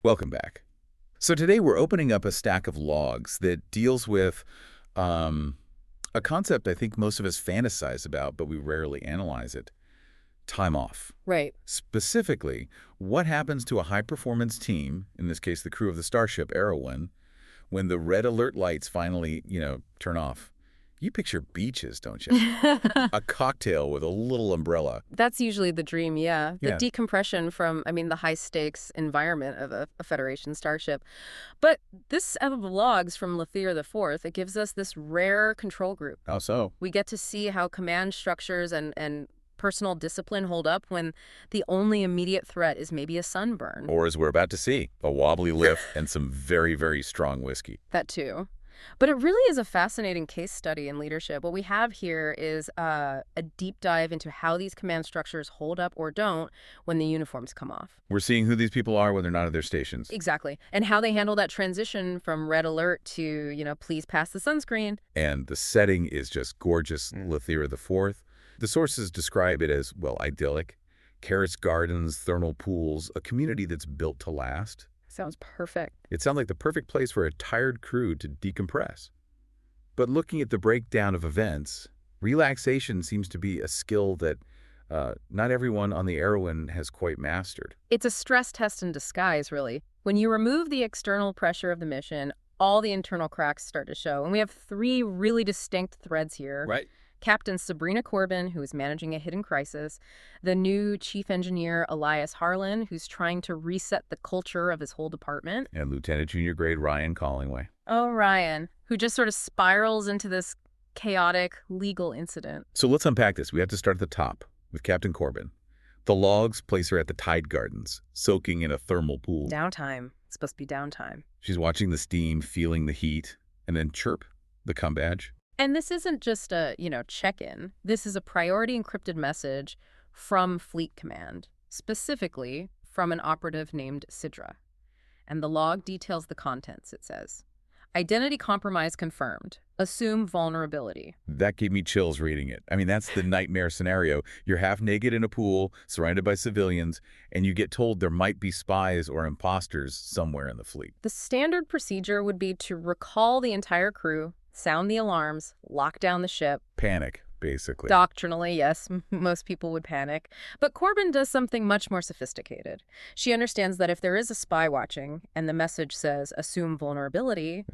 Welcome back. So today we're opening up a stack of logs that deals with a concept I think most of us fantasize about, but we rarely analyze it. Time off. Right. Specifically, what happens to a high-performance team, in this case the crew of the starship Arawyn, when the red alert lights finally, turn off? You picture beaches, don't you? A cocktail with a little umbrella. That's usually the dream, yeah. The Yeah. decompression from, the high-stakes environment of a Federation starship. But this set of logs from Lathira IV, it gives us this rare control group. How so? We get to see how command structures and personal discipline hold up when the only immediate threat is maybe a sunburn. Or, as we're about to see, a wobbly lift and some very, very strong whiskey. That too. But it really is a fascinating case study in leadership. What we have here is a deep dive into how these command structures hold up or don't when the uniforms come off. We're seeing who these people are when they're not at their stations. Exactly. And how they handle that transition from red alert to, please pass the sunscreen. And the setting is just gorgeous. Lathira IV. The sources describe it as, well, idyllic. Carrots gardens, thermal pools, a community that's built to last. Sounds perfect. It sounds like the perfect place for a tired crew to decompress. But looking at the breakdown of events, relaxation seems to be a skill that not everyone on the Arawyn has quite mastered. It's a stress test in disguise, really. When you remove the external pressure of the mission, all the internal cracks start to show. And we have three really distinct threads here. Right. Captain Sabrina Corbin, who is managing a hidden crisis, the new chief engineer Elias Harlan, who's trying to reset the culture of his whole department. And Lieutenant Junior Grade Ryan Collingway. Oh, Ryan, who just sort of spirals into this chaotic legal incident. So let's unpack this. We have to start at the top with Captain Corbin. The logs place her at the Tide Gardens, soaking in a thermal pool. Downtime. It's supposed to be downtime. She's watching the steam, feeling the heat, and then chirp, the come badge. And this isn't just a, check-in. This is a priority encrypted message from Fleet Command, specifically from an operative named Sidra. And the log details the contents, it says. Identity compromise confirmed. Assume vulnerability. That gave me chills reading it. I mean, that's the nightmare scenario. You're half naked in a pool, surrounded by civilians, and you get told there might be spies or imposters somewhere in the fleet. The standard procedure would be to recall the entire crew, sound the alarms, lock down the ship. Panic, basically. Doctrinally, yes, most people would panic. But Corbin does something much more sophisticated. She understands that if there is a spy watching and the message says, assume vulnerability,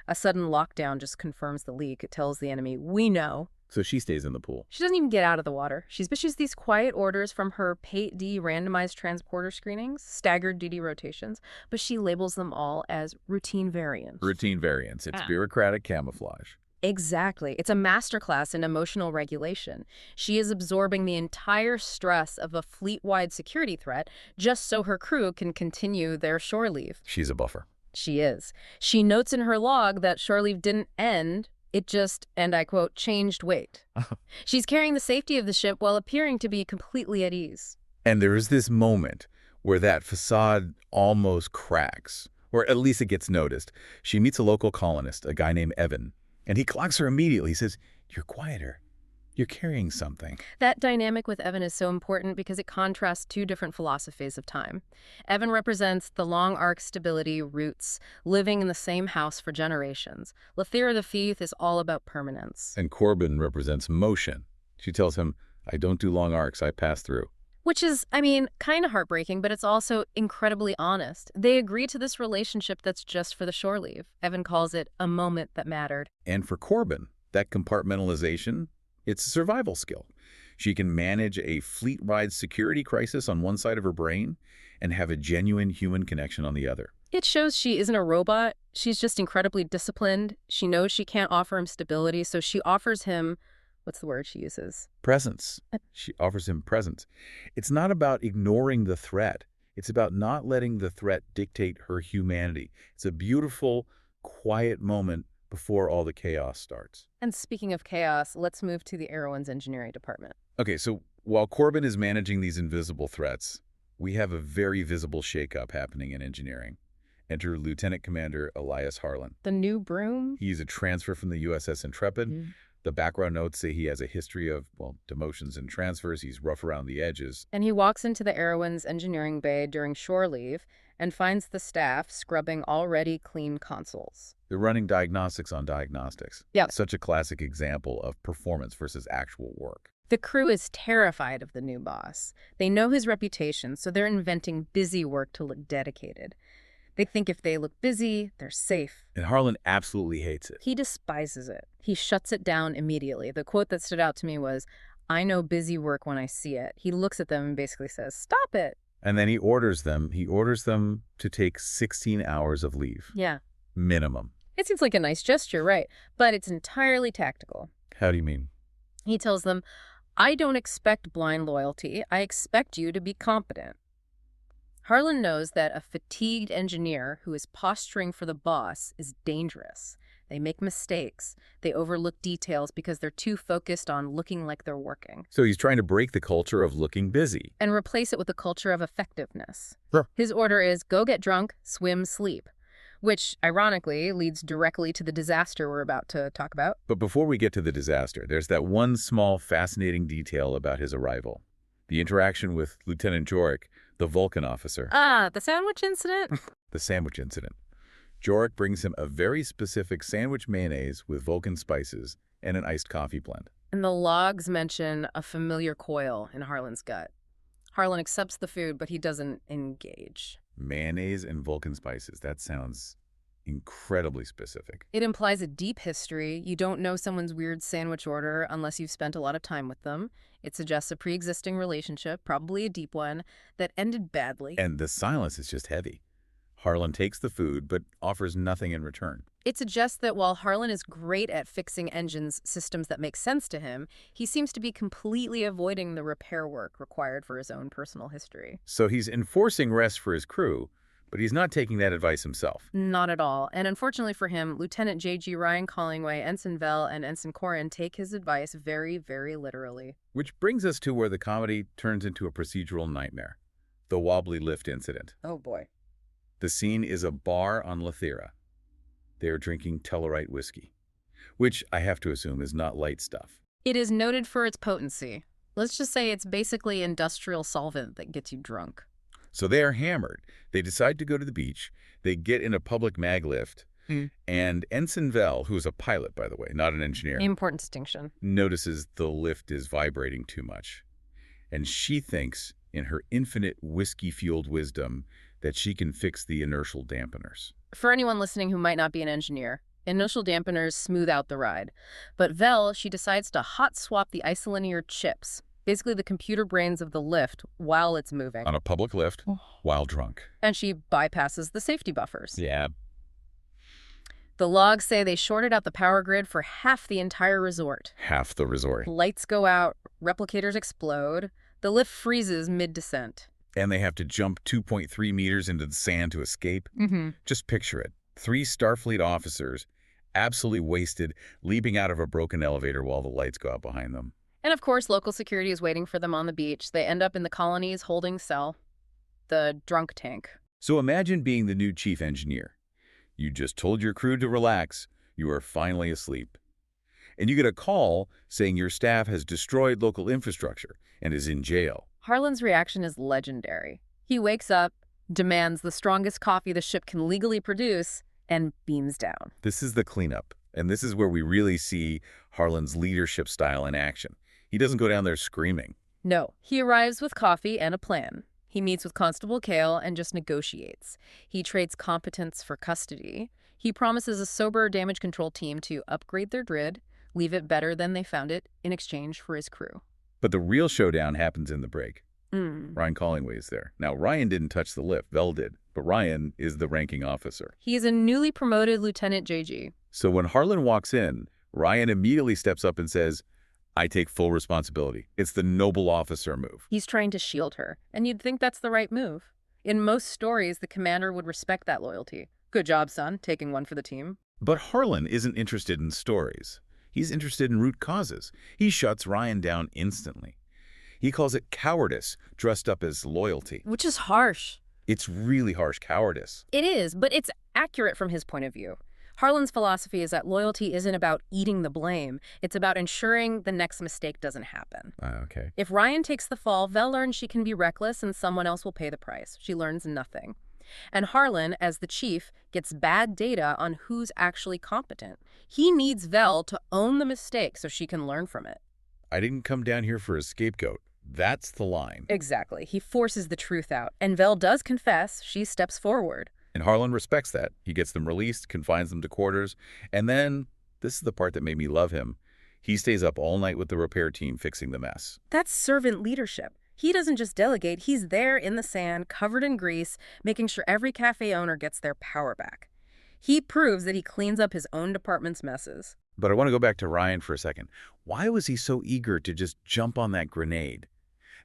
a sudden lockdown just confirms the leak. It tells the enemy, we know. So she stays in the pool. She doesn't even get out of the water. She issues these quiet orders from her PATE-D randomized transporter screenings, staggered duty rotations, but she labels them all as routine variants. Routine variants. It's bureaucratic camouflage. Exactly. It's a masterclass in emotional regulation. She is absorbing the entire stress of a fleet-wide security threat just so her crew can continue their shore leave. She's a buffer. She is. She notes in her log that shore leave didn't end. It just, and I quote, changed weight. She's carrying the safety of the ship while appearing to be completely at ease. And there is this moment where that facade almost cracks, or at least it gets noticed. She meets a local colonist, a guy named Evan, and he clocks her immediately. He says, "You're quieter. You're carrying something." That dynamic with Evan is so important because it contrasts two different philosophies of time. Evan represents the long arc stability roots, living in the same house for generations. Lathira IV is all about permanence. And Corbin represents motion. She tells him, "I don't do long arcs, I pass through." Which is, kind of heartbreaking, but it's also incredibly honest. They agree to this relationship that's just for the shore leave. Evan calls it a moment that mattered. And for Corbin, that compartmentalization, it's a survival skill. She can manage a fleet-wide security crisis on one side of her brain and have a genuine human connection on the other. It shows she isn't a robot. She's just incredibly disciplined. She knows she can't offer him stability, so she offers him, what's the word she uses? Presence. She offers him presence. It's not about ignoring the threat. It's about not letting the threat dictate her humanity. It's a beautiful, quiet moment before all the chaos starts. And speaking of chaos, let's move to the Arawyn's engineering department. Okay, so while Corbin is managing these invisible threats, we have a very visible shakeup happening in engineering. Enter Lieutenant Commander Elias Harlan. The new broom? He's a transfer from the USS Intrepid. The background notes say he has a history of, well, demotions and transfers. He's rough around the edges. And he walks into the Arawyn's engineering bay during shore leave and finds the staff scrubbing already clean consoles. They're running diagnostics on diagnostics. Yeah. Such a classic example of performance versus actual work. The crew is terrified of the new boss. They know his reputation, so they're inventing busy work to look dedicated. They think if they look busy, they're safe. And Harlan absolutely hates it. He despises it. He shuts it down immediately. The quote that stood out to me was, "I know busy work when I see it." He looks at them and basically says, "Stop it." And then he orders them to take 16 hours of leave. Yeah. Minimum. It seems like a nice gesture, right? But it's entirely tactical. How do you mean? He tells them, "I don't expect blind loyalty. I expect you to be competent." Harlan knows that a fatigued engineer who is posturing for the boss is dangerous. They make mistakes. They overlook details because they're too focused on looking like they're working. So he's trying to break the culture of looking busy. And replace it with a culture of effectiveness. Sure. His order is go get drunk, swim, sleep. Which, ironically, leads directly to the disaster we're about to talk about. But before we get to the disaster, there's that one small, fascinating detail about his arrival. The interaction with Lieutenant Jorik, the Vulcan officer. The sandwich incident? The sandwich incident. Jorik brings him a very specific sandwich mayonnaise with Vulcan spices and an iced coffee blend. And the logs mention a familiar coil in Harlan's gut. Harlan accepts the food, but he doesn't engage. Mayonnaise and Vulcan spices. That sounds incredibly specific. It implies a deep history. You don't know someone's weird sandwich order unless you've spent a lot of time with them. It suggests a pre-existing relationship, probably a deep one, that ended badly. And the silence is just heavy. Harlan takes the food, but offers nothing in return. It suggests that while Harlan is great at fixing engines, systems that make sense to him, he seems to be completely avoiding the repair work required for his own personal history. So he's enforcing rest for his crew, but he's not taking that advice himself. Not at all. And unfortunately for him, Lieutenant J.G. Ryan Collingway, Ensign Vell, and Ensign Corin take his advice very, very literally. Which brings us to where the comedy turns into a procedural nightmare. The wobbly lift incident. Oh boy. The scene is a bar on Lathira. They are drinking Tellarite whiskey, which I have to assume is not light stuff. It is noted for its potency. Let's just say it's basically industrial solvent that gets you drunk. So they are hammered. They decide to go to the beach. They get in a public mag lift. And Ensign Vell, who is a pilot, by the way, not an engineer, Important distinction. notices the lift is vibrating too much. And she thinks, in her infinite whiskey-fueled wisdom, that she can fix the inertial dampeners. For anyone listening who might not be an engineer, inertial dampeners smooth out the ride. But Vell, she decides to hot swap the isolinear chips, basically the computer brains of the lift, while it's moving. On a public lift, while drunk. And she bypasses the safety buffers. Yeah. The logs say they shorted out the power grid for half the entire resort. Half the resort. Lights go out, replicators explode, the lift freezes mid-descent. And they have to jump 2.3 meters into the sand to escape. Just picture it. 3 Starfleet officers, absolutely wasted, leaping out of a broken elevator while the lights go out behind them. And of course, local security is waiting for them on the beach. They end up in the colony's holding cell, the drunk tank. So imagine being the new chief engineer. You just told your crew to relax. You are finally asleep. And you get a call saying your staff has destroyed local infrastructure and is in jail. Harlan's reaction is legendary. He wakes up, demands the strongest coffee the ship can legally produce, and beams down. This is the cleanup, and this is where we really see Harlan's leadership style in action. He doesn't go down there screaming. No, he arrives with coffee and a plan. He meets with Constable Kale and just negotiates. He trades competence for custody. He promises a sober damage control team to upgrade their grid, leave it better than they found it, in exchange for his crew. But the real showdown happens in the break. Ryan Collingway is there. Now, Ryan didn't touch the lift. Vell did. But Ryan is the ranking officer. He is a newly promoted Lieutenant JG. So when Harlan walks in, Ryan immediately steps up and says, "I take full responsibility." It's the noble officer move. He's trying to shield her, and you'd think that's the right move. In most stories, the commander would respect that loyalty. Good job, son, taking one for the team. But Harlan isn't interested in stories. He's interested in root causes. He shuts Ryan down instantly. He calls it cowardice, dressed up as loyalty. Which is harsh. It's really harsh cowardice. It is, but it's accurate from his point of view. Harlan's philosophy is that loyalty isn't about eating the blame. It's about ensuring the next mistake doesn't happen. Okay. If Ryan takes the fall, Vel learns she can be reckless and someone else will pay the price. She learns nothing. And Harlan, as the chief, gets bad data on who's actually competent. He needs Vel to own the mistake so she can learn from it. I didn't come down here for a scapegoat. That's the line. Exactly. He forces the truth out. And Vel does confess. She steps forward. And Harlan respects that. He gets them released, confines them to quarters, and then, this is the part that made me love him, he stays up all night with the repair team fixing the mess. That's servant leadership. He doesn't just delegate, he's there in the sand, covered in grease, making sure every cafe owner gets their power back. He proves that he cleans up his own department's messes. But I want to go back to Ryan for a second. Why was he so eager to just jump on that grenade?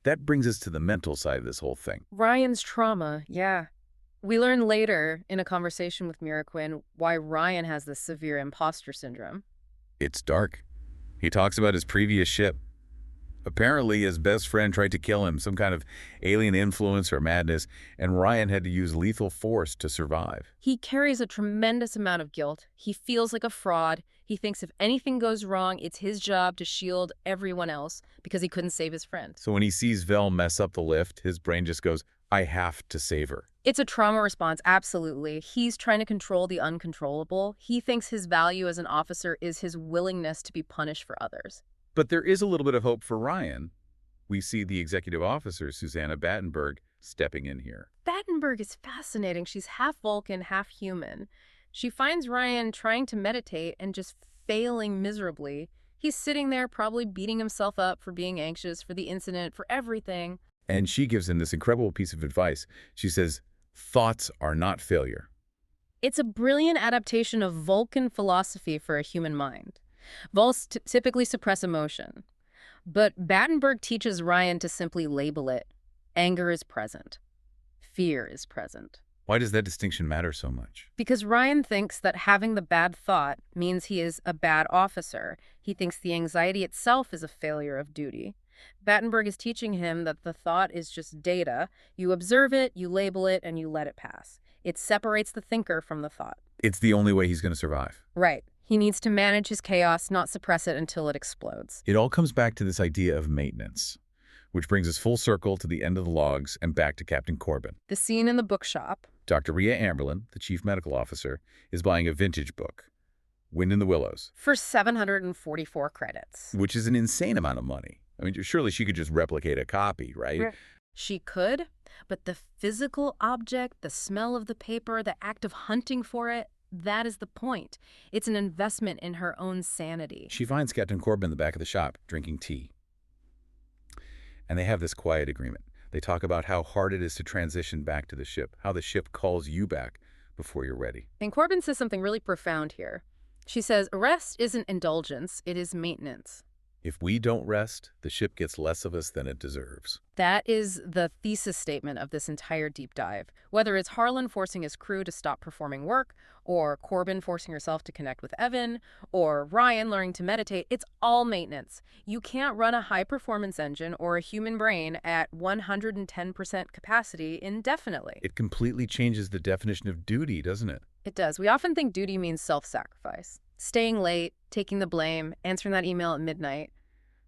That brings us to the mental side of this whole thing. Ryan's trauma, yeah. We learn later, in a conversation with Miraquin, why Ryan has this severe imposter syndrome. It's dark. He talks about his previous ship. Apparently, his best friend tried to kill him, some kind of alien influence or madness, and Ryan had to use lethal force to survive. He carries a tremendous amount of guilt. He feels like a fraud. He thinks if anything goes wrong, it's his job to shield everyone else because he couldn't save his friend. So when he sees Vel mess up the lift, his brain just goes, I have to save her. It's a trauma response, absolutely. He's trying to control the uncontrollable. He thinks his value as an officer is his willingness to be punished for others. But there is a little bit of hope for Ryan. We see the executive officer, Susanna Battenberg, stepping in here. Battenberg is fascinating. She's half Vulcan, half human. She finds Ryan trying to meditate and just failing miserably. He's sitting there probably beating himself up for being anxious, for the incident, for everything. And she gives him this incredible piece of advice. She says, thoughts are not failure. It's a brilliant adaptation of Vulcan philosophy for a human mind. Vulcs typically suppress emotion, but Battenberg teaches Ryan to simply label it. Anger is present. Fear is present. Why does that distinction matter so much? Because Ryan thinks that having the bad thought means he is a bad officer. He thinks the anxiety itself is a failure of duty. Battenberg is teaching him that the thought is just data. You observe it, you label it, and you let it pass. It separates the thinker from the thought. It's the only way he's going to survive. Right. He needs to manage his chaos, not suppress it until it explodes. It all comes back to this idea of maintenance, which brings us full circle to the end of the logs and back to Captain Corbin. The scene in the bookshop. Dr. Rhea Amberlin, the chief medical officer, is buying a vintage book, Wind in the Willows, For 744 credits. which is an insane amount of money. I mean, surely she could just replicate a copy, right? She could, but the physical object, the smell of the paper, the act of hunting for it, that is the point. It's an investment in her own sanity. She finds Captain Corbin in the back of the shop, drinking tea. And they have this quiet agreement. They talk about how hard it is to transition back to the ship, how the ship calls you back before you're ready. And Corbin says something really profound here. She says, rest isn't indulgence, it is maintenance. If we don't rest, the ship gets less of us than it deserves. That is the thesis statement of this entire deep dive. Whether it's Harlan forcing his crew to stop performing work, or Corbin forcing herself to connect with Evan, or Ryan learning to meditate, it's all maintenance. You can't run a high-performance engine or a human brain at 110% capacity indefinitely. It completely changes the definition of duty, doesn't it? It does. We often think duty means self-sacrifice. Staying late, taking the blame, answering that email at midnight.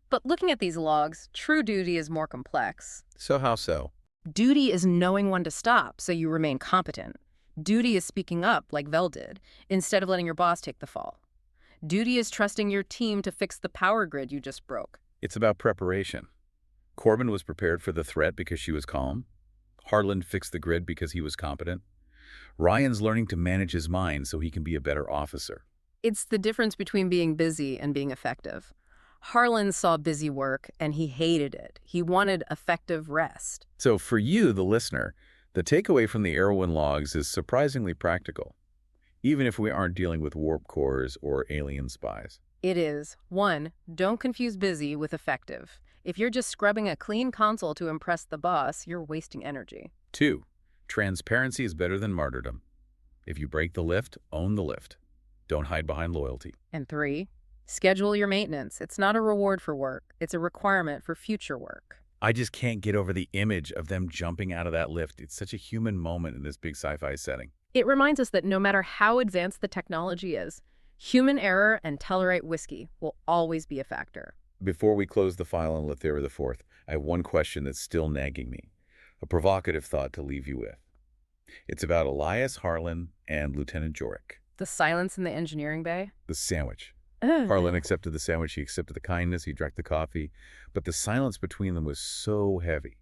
But looking at these logs, true duty is more complex. So how so? Duty is knowing when to stop so you remain competent. Duty is speaking up, like Vel did, instead of letting your boss take the fall. Duty is trusting your team to fix the power grid you just broke. It's about preparation. Corbin was prepared for the threat because she was calm. Harlan fixed the grid because he was competent. Ryan's learning to manage his mind so he can be a better officer. It's the difference between being busy and being effective. Harlan saw busy work, and he hated it. He wanted effective rest. So for you, the listener, the takeaway from the Arawyn logs is surprisingly practical, even if we aren't dealing with warp cores or alien spies. It is. 1, don't confuse busy with effective. If you're just scrubbing a clean console to impress the boss, you're wasting energy. 2, transparency is better than martyrdom. If you break the lift, own the lift. Don't hide behind loyalty. And 3, schedule your maintenance. It's not a reward for work. It's a requirement for future work. I just can't get over the image of them jumping out of that lift. It's such a human moment in this big sci-fi setting. It reminds us that no matter how advanced the technology is, human error and Tellarite whiskey will always be a factor. Before we close the file on Lathira IV, I have one question that's still nagging me, a provocative thought to leave you with. It's about Elias Harlan and Lieutenant Jorik. The silence in the engineering bay? The sandwich. Ugh. Harlan accepted the sandwich, he accepted the kindness, he drank the coffee, but the silence between them was so heavy.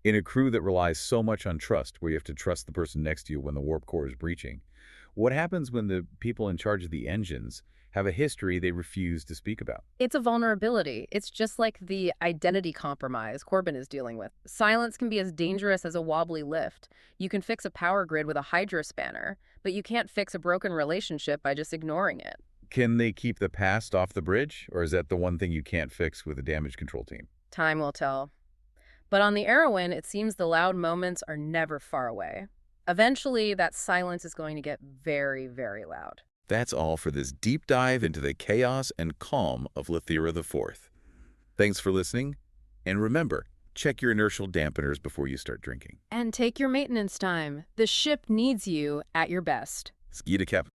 In a crew that relies so much on trust, where you have to trust the person next to you when the warp core is breaching, what happens when the people in charge of the engines have a history they refuse to speak about? It's a vulnerability. It's just like the identity compromise Corbin is dealing with. Silence can be as dangerous as a wobbly lift. You can fix a power grid with a hydro spanner, but you can't fix a broken relationship by just ignoring it. Can they keep the past off the bridge, or is that the one thing you can't fix with a damage control team? Time will tell. But on the Arawyn, it seems the loud moments are never far away. Eventually, that silence is going to get very, very loud. That's all for this deep dive into the chaos and calm of Lathira IV. Thanks for listening, and remember, check your inertial dampeners before you start drinking. And take your maintenance time. The ship needs you at your best. Ski to Cap.